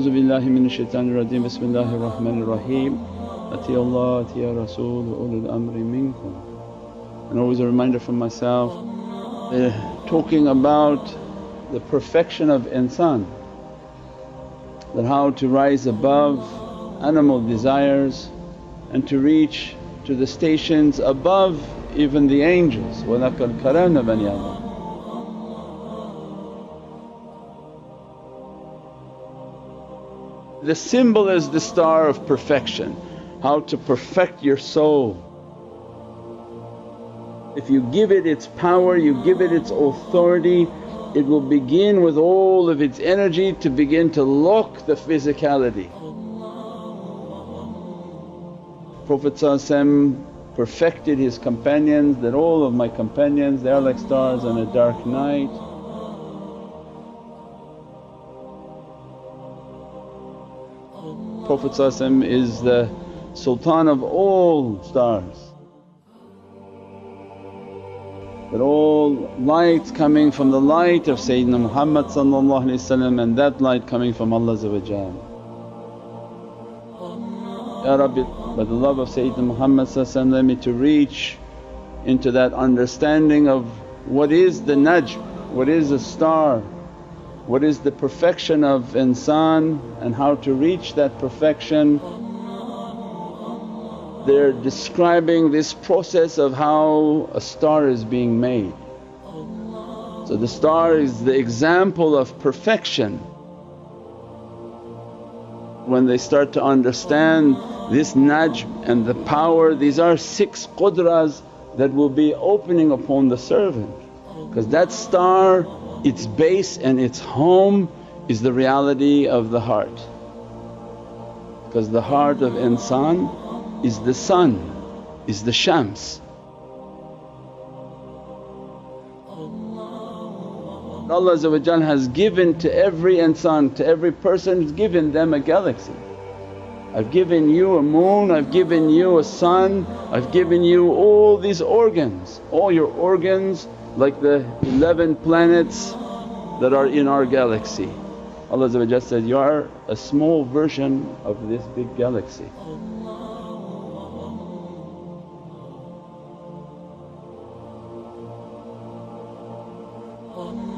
A'udhu billahi minash shaitanir rajeem. Bismillahir Rahmanir Rahim. Ati Allah, ati ya Rasul wa ulul amri minkum. And always a reminder for myself, talking about the perfection of insan, that how to rise above animal desires and to reach to the stations above even the angels. وَلَقَدْ كَرَمْنَا بَنِي آدَمَ. The symbol is the star of perfection, how to perfect your soul. If you give it its power, you give it its authority, it will begin with all of its energy to begin to lock the physicality. Prophet perfected his companions, that all of my companions they are like stars on a dark night. Prophet is the Sultan of all stars, that all lights coming from the light of Sayyidina Muhammad and that light coming from Allah. Ya Rabbi, by the love of Sayyidina Muhammad let me to reach into that understanding of what is the najm, what is a star, what is the perfection of insan and how to reach that perfection. They're describing this process of how a star is being made. So the star is the example of perfection. When they start to understand this najm and the power, these are 6 qudras that will be opening upon the servant, because that star, its base and its home is the reality of the heart. Because the heart of insan is the sun, is the shams. Allah has given to every insan, to every person, He's given them a galaxy. I've given you a moon, I've given you a sun, I've given you all these organs, all your organs like the 11 planets that are in our galaxy. Allah said, you are a small version of this big galaxy.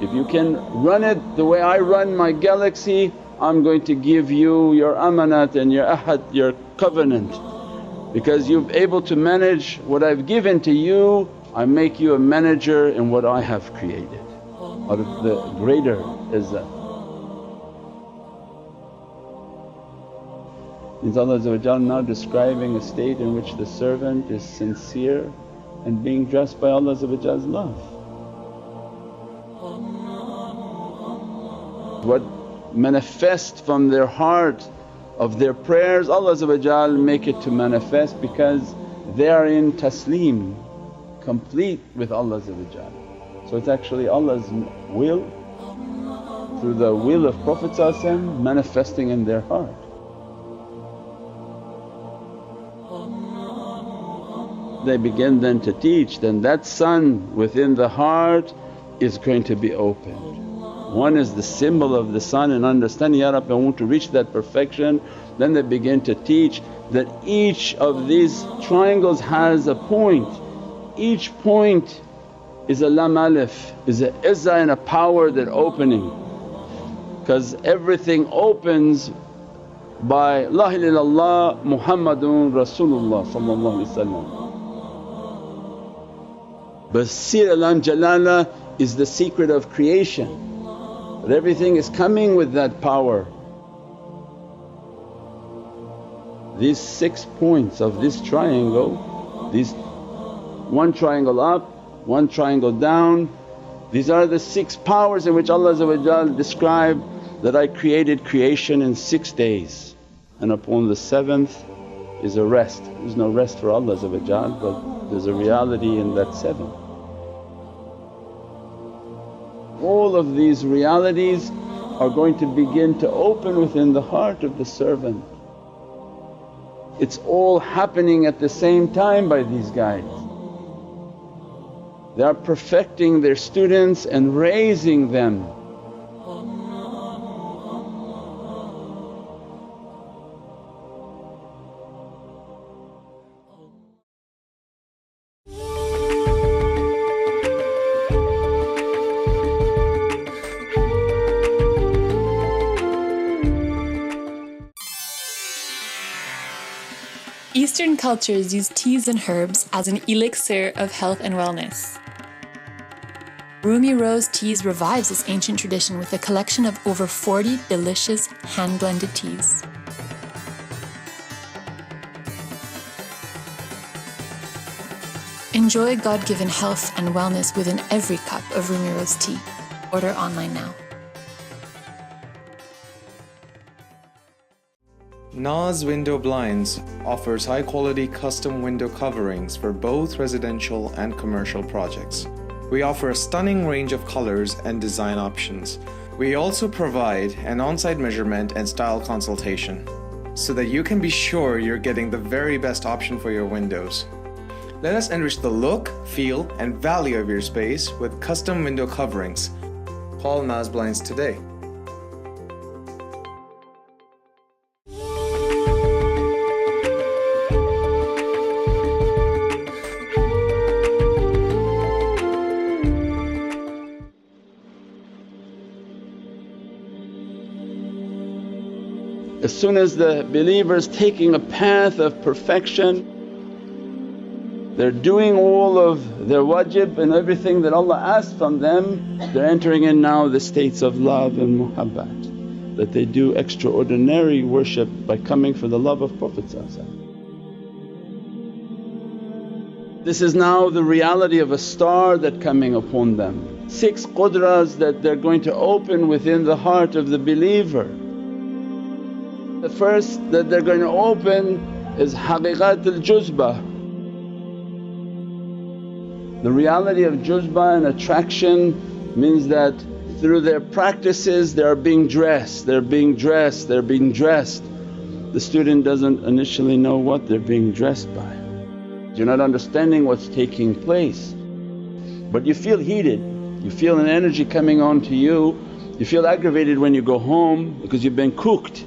If you can run it the way I run my galaxy, I'm going to give you your amanat and your ahad, your covenant. Because you're able to manage what I've given to you, I make you a manager in what I have created out of the greater izzat. Means Allah now describing a state in which the servant is sincere and being dressed by Allah's love. What manifest from their heart of their prayers, Allah make it to manifest because they are in taslim, complete with Allah. So it's actually Allah's will through the will of Prophet manifesting in their heart. They begin then to teach, then that sun within the heart is going to be opened. One is the symbol of the sun and understanding, Ya Rabbi I want to reach that perfection. Then they begin to teach that each of these triangles has a point. Each point is a lam alif, is a izzah and a power that opening. Because everything opens by La ilaha illallah Muhammadun Rasulullah. But Sir Alam Jalala is the secret of creation. But everything is coming with that power. These 6 points of this triangle, these one triangle up, one triangle down, these are the 6 powers in which Allah described that I created creation in 6 days and upon the 7th is a rest. There's no rest for Allah but there's a reality in that 7. All of these realities are going to begin to open within the heart of the servant. It's all happening at the same time by these guys. They are perfecting their students and raising them. Eastern cultures use teas and herbs as an elixir of health and wellness. Rumi rose teas revives this ancient tradition with a collection of over 40 delicious hand-blended teas. Enjoy God-given health and wellness within every cup of Rumi rose tea. Order online now. Naz Window Blinds offers high-quality custom window coverings for both residential and commercial projects. We offer a stunning range of colors and design options. We also provide an on-site measurement and style consultation so that you can be sure you're getting the very best option for your windows. Let us enrich the look, feel, and value of your space with custom window coverings. Call Naz Blinds today. As soon as the believers taking a path of perfection, they're doing all of their wajib and everything that Allah asked from them, they're entering in now the states of love and muhabbat, that they do extraordinary worship by coming for the love of Prophet. This is now the reality of a star that coming upon them. 6 qudras that they're going to open within the heart of the believer. The first that they're going to open is haqiqat al-juzba. The reality of juzba and attraction means that through their practices they are being dressed, they're being dressed, they're being dressed. The student doesn't initially know what they're being dressed by. You're not understanding what's taking place. But you feel heated, you feel an energy coming on to you, you feel aggravated when you go home because you've been cooked.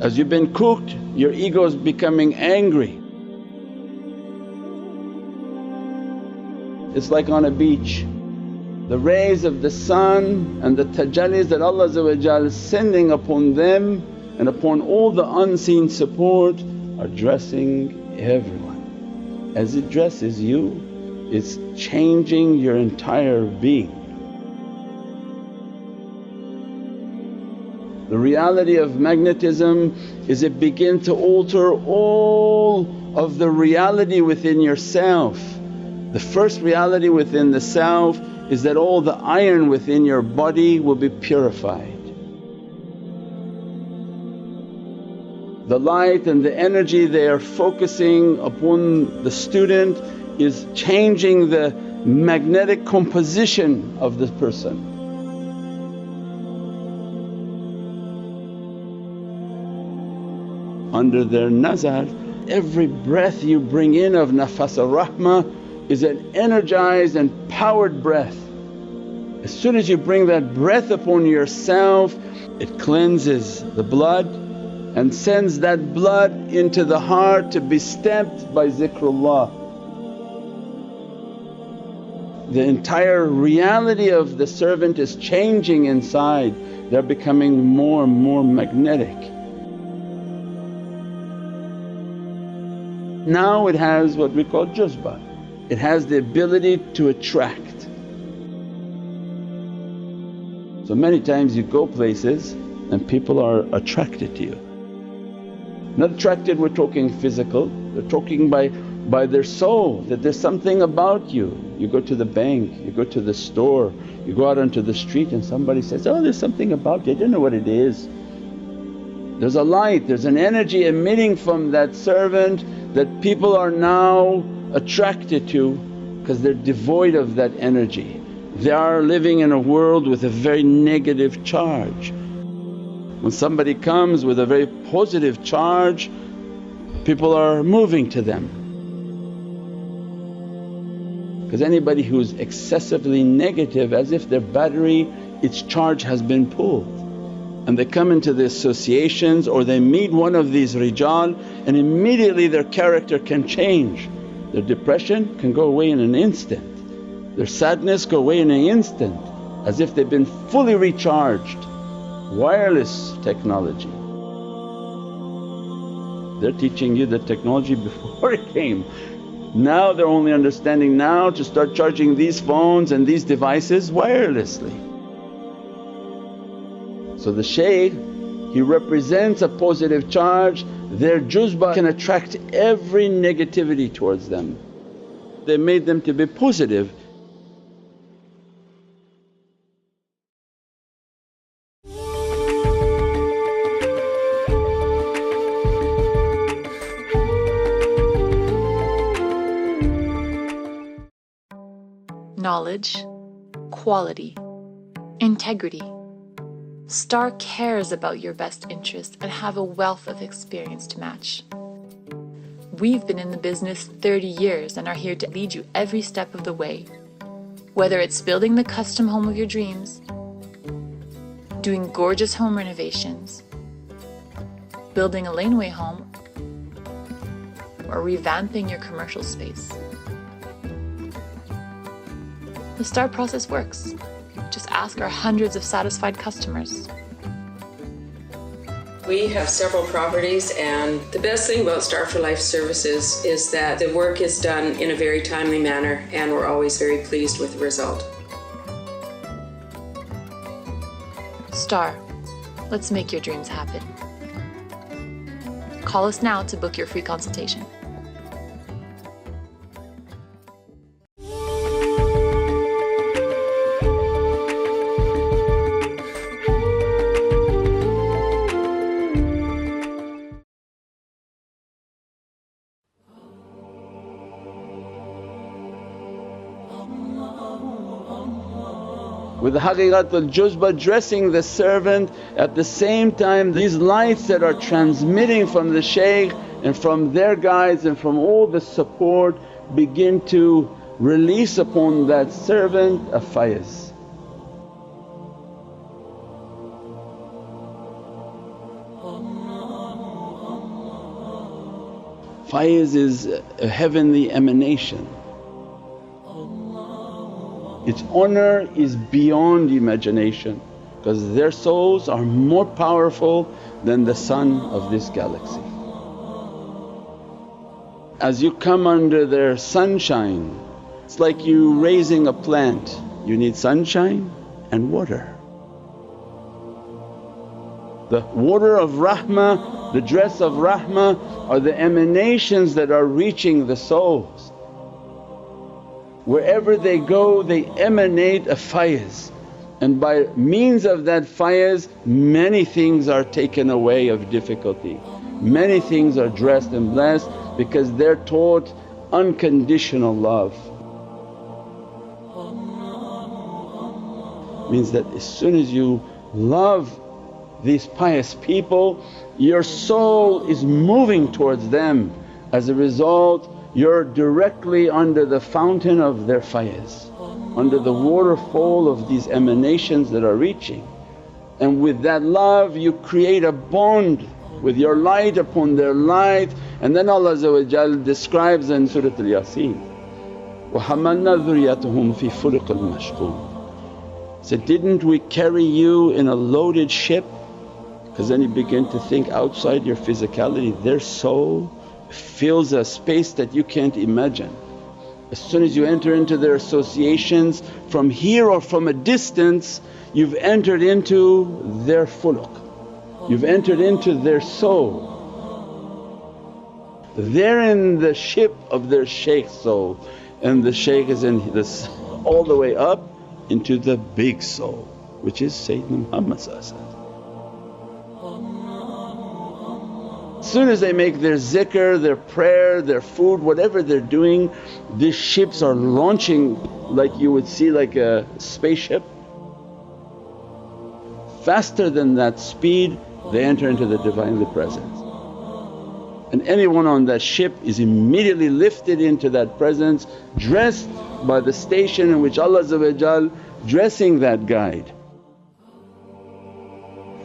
As you've been cooked, your ego is becoming angry. It's like on a beach. The rays of the sun and the tajallis that Allah is sending upon them and upon all the unseen support are dressing everyone. As it dresses you, it's changing your entire being. The reality of magnetism is it begins to alter all of the reality within yourself. The first reality within the self is that all the iron within your body will be purified. The light and the energy they are focusing upon the student is changing the magnetic composition of the person. Under their nazar, every breath you bring in of nafas ar-rahmah is an energized and powered breath. As soon as you bring that breath upon yourself, it cleanses the blood and sends that blood into the heart to be stamped by zikrullah. The entire reality of the servant is changing inside, they're becoming more and more magnetic. Now it has what we call juzba, it has the ability to attract. So many times you go places and people are attracted to you. Not attracted, we're talking physical, they're talking by their soul, that there's something about you. You go to the bank, you go to the store, you go out onto the street and somebody says, oh there's something about you, I don't know what it is. There's a light, there's an energy emitting from that servant that people are now attracted to because they're devoid of that energy. They are living in a world with a very negative charge. When somebody comes with a very positive charge, people are moving to them. Because anybody who's excessively negative, as if their battery, its charge has been pulled. And they come into the associations or they meet one of these rijal and immediately their character can change. Their depression can go away in an instant, their sadness go away in an instant, as if they've been fully recharged. Wireless technology. They're teaching you the technology before it came. Now they're only understanding now to start charging these phones and these devices wirelessly. So the shaykh, he represents a positive charge, their juzba can attract every negativity towards them. They made them to be positive. Knowledge, quality, integrity. Star cares about your best interest and have a wealth of experience to match. We've been in the business 30 years and are here to lead you every step of the way. Whether it's building the custom home of your dreams, doing gorgeous home renovations, building a laneway home, or revamping your commercial space. The STAR process works. Just ask our hundreds of satisfied customers. We have several properties, and the best thing about Star for Life services is that the work is done in a very timely manner, and we're always very pleased with the result. STAR, let's make your dreams happen. Call us now to book your free consultation. With the haqiqatul juzba dressing the servant, at the same time these lights that are transmitting from the shaykh and from their guides and from all the support begin to release upon that servant a faiz. Faiz is a heavenly emanation. Its honor is beyond imagination because their souls are more powerful than the sun of this galaxy. As you come under their sunshine, it's like you raising a plant, you need sunshine and water. The water of rahmah, the dress of rahmah are the emanations that are reaching the souls. Wherever they go they emanate a faiz, and by means of that faiz many things are taken away of difficulty. Many things are dressed and blessed because they're taught unconditional love. Means that as soon as you love these pious people, your soul is moving towards them. As a result you're directly under the fountain of their faiz, under the waterfall of these emanations that are reaching. And with that love you create a bond with your light upon their light. And then Allah describes in Surah Al-Yasin, وَحَمَلْنَا ذُرِّيَّتَهُمْ فِي فُلُقٍ مَشْحُونٍ. So didn't we carry you in a loaded ship? Because then you begin to think outside your physicality, their soul fills a space that you can't imagine. As soon as you enter into their associations from here or from a distance, you've entered into their fuluq, you've entered into their soul. They're in the ship of their shaykh's soul, and the shaykh is in this all the way up into the big soul, which is Sayyidina Muhammad. As soon as they make their zikr, their prayer, their food, whatever they're doing, these ships are launching like you would see like a spaceship. Faster than that speed they enter into the Divinely Presence. And anyone on that ship is immediately lifted into that presence, dressed by the station in which Allah dressing that guide.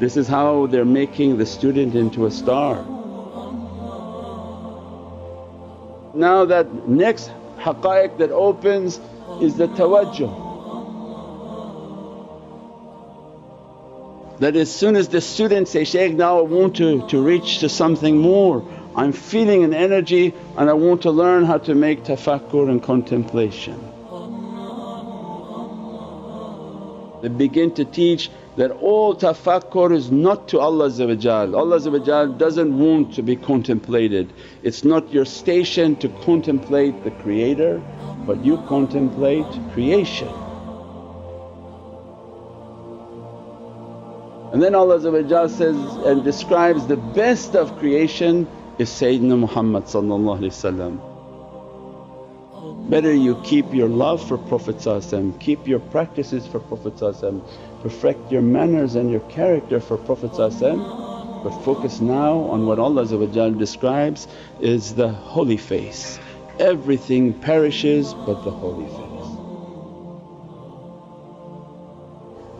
This is how they're making the student into a star. Now that next haqqaiq that opens is the tawajjuh. That as soon as the students say, Shaykh, now I want to reach to something more, I'm feeling an energy and I want to learn how to make tafakkur and contemplation. They begin to teach that all tafakkur is not to Allah. Allah doesn't want to be contemplated. It's not your station to contemplate the Creator, but you contemplate creation. And then Allah says and describes the best of creation is Sayyidina Muhammad. Better you keep your love for Prophet, keep your practices for Prophet, perfect your manners and your character for Prophet, but focus now on what Allah describes is the holy face. Everything perishes but the holy face.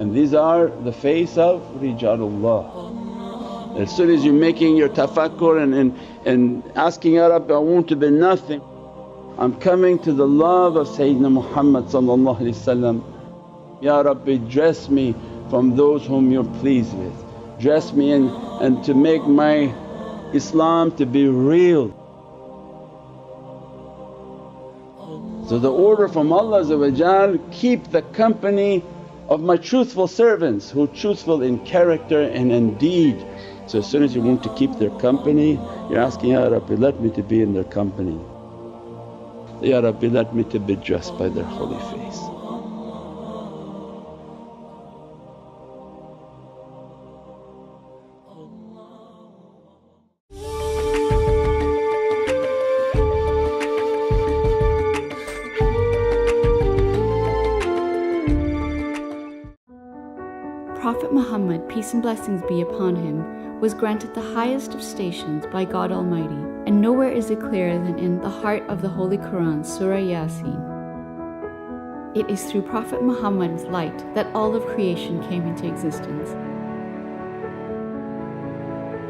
And these are the face of Rijalullah. As soon as you're making your tafakkur and asking, Ya Rabbi, I want to be nothing, I'm coming to the love of Sayyidina Muhammad. Ya Rabbi, dress me from those whom you're pleased with, dress me and to make my Islam to be real. So the order from Allah, keep the company of my truthful servants who are truthful in character and in deed. So as soon as you want to keep their company, you're asking, Ya Rabbi, let me to be in their company. Ya Rabbi, let me to be dressed by their holy face. Prophet Muhammad, peace and blessings be upon him, was granted the highest of stations by God Almighty, and nowhere is it clearer than in the heart of the Holy Quran, Surah Yasin. It is through Prophet Muhammad's light that all of creation came into existence.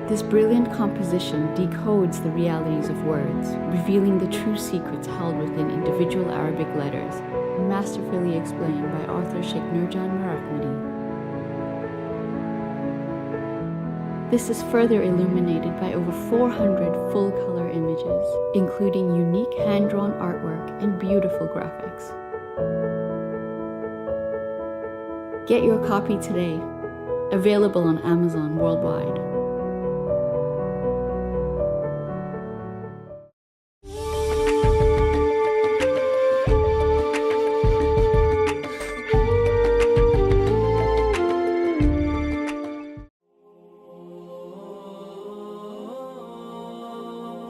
This brilliant composition decodes the realities of words, revealing the true secrets held within individual Arabic letters, masterfully explained by author Shaykh Nurjan Mirahmadi. This is further illuminated by over 400 full-color images, including unique hand-drawn artwork and beautiful graphics. Get your copy today, available on Amazon worldwide.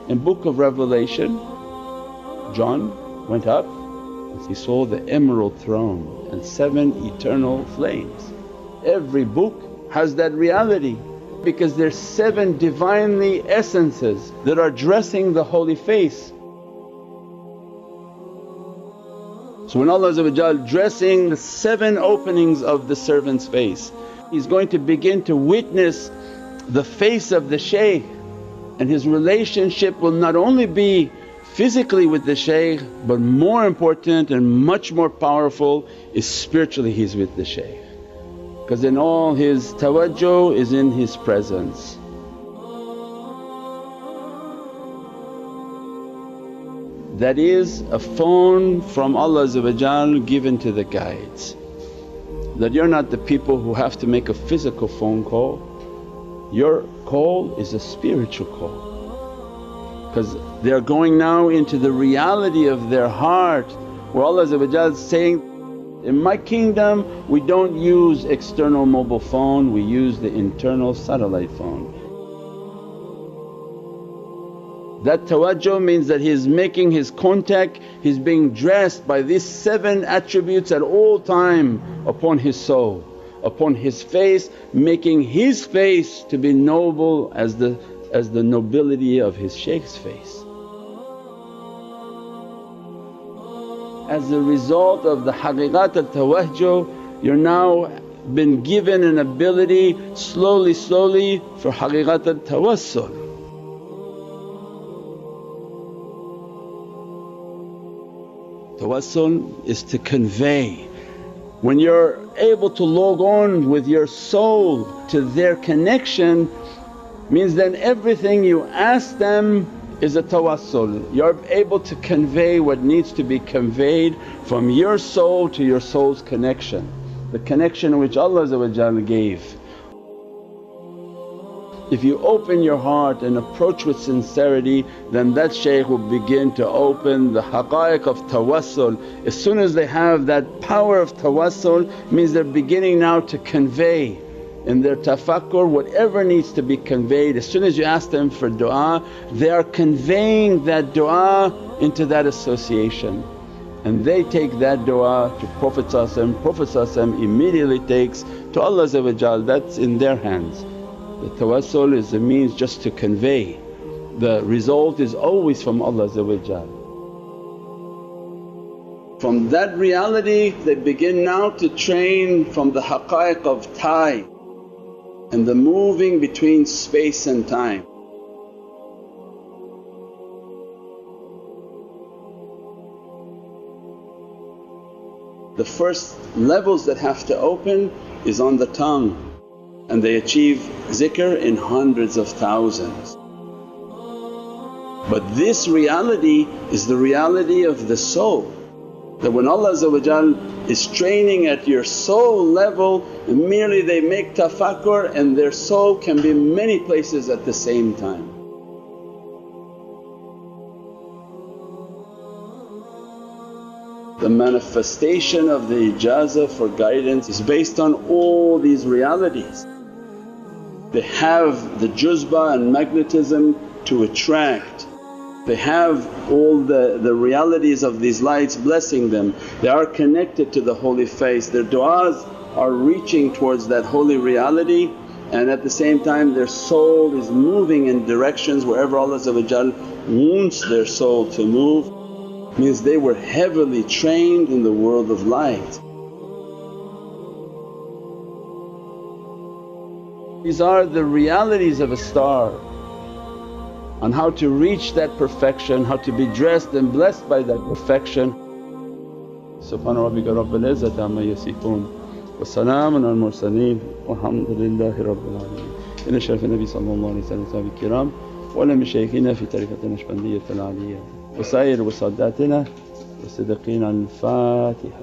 In Book of Revelation, John went up, he saw the emerald throne and 7 eternal flames. Every book has that reality because there's 7 Divinely essences that are dressing the holy face. So when Allah dressing the 7 openings of the servant's face, he's going to begin to witness the face of the Shaykh. And his relationship will not only be physically with the Shaykh, but more important and much more powerful is spiritually he's with the Shaykh. Because in all his tawajjuh is in his presence. That is a phone from Allah given to the guides, that you're not the people who have to make a physical phone call. Your call is a spiritual call, because they're going now into the reality of their heart where Allah is saying, in my kingdom we don't use external mobile phone, we use the internal satellite phone. That tawajjuh means that he's making his contact, he's being dressed by these 7 attributes at all time upon his soul, upon his face, making his face to be noble as the nobility of his Shaykh's face. As a result of the haqiqat al-tawajjuh, you're now been given an ability slowly for haqiqat al-tawassul. Tawassul is to convey. When you're able to log on with your soul to their connection, Means then everything you ask them is a tawassul. You're able to convey what needs to be conveyed from your soul to your soul's connection, the connection which Allah gave. If you open your heart and approach with sincerity, then that shaykh will begin to open the haqqaiq of tawassul. As soon as they have that power of tawassul, means they're beginning now to convey in their tafakkur whatever needs to be conveyed. As soon as you ask them for du'a, they are conveying that du'a into that association, and they take that du'a to Prophet Prophet immediately takes to Allah. That's in their hands. The tawassul is a means just to convey, the result is always from Allah. From that reality they begin now to train from the haqqaiq of time and the moving between space and time. The first levels that have to open is on the tongue, and they achieve zikr in hundreds of thousands. But this reality is the reality of the soul, that when Allah is training at your soul level, merely they make tafakkur and their soul can be many places at the same time. The manifestation of the ijazah for guidance is based on all these realities. They have the juzba and magnetism to attract, they have all the realities of these lights blessing them, they are connected to the holy face, their du'as are reaching towards that holy reality, and at the same time their soul is moving in directions wherever Allah wants their soul to move. Means they were heavily trained in the world of light. These are the realities of a star, on how to reach that perfection, how to be dressed and blessed by that perfection. Subhana rabbika rabbil izzati amma yasifoon wa salaamun al mursaleen walhamdulillahi rabbil alameen. Inna sharaf al-Nabi sallallahu alayhi wa sallam kiram wa ala min shaykhina fi tariqat Naqshbandi al-aliyya wa sa'ir wa sadatina wa siddiqeen. Al-Fatiha.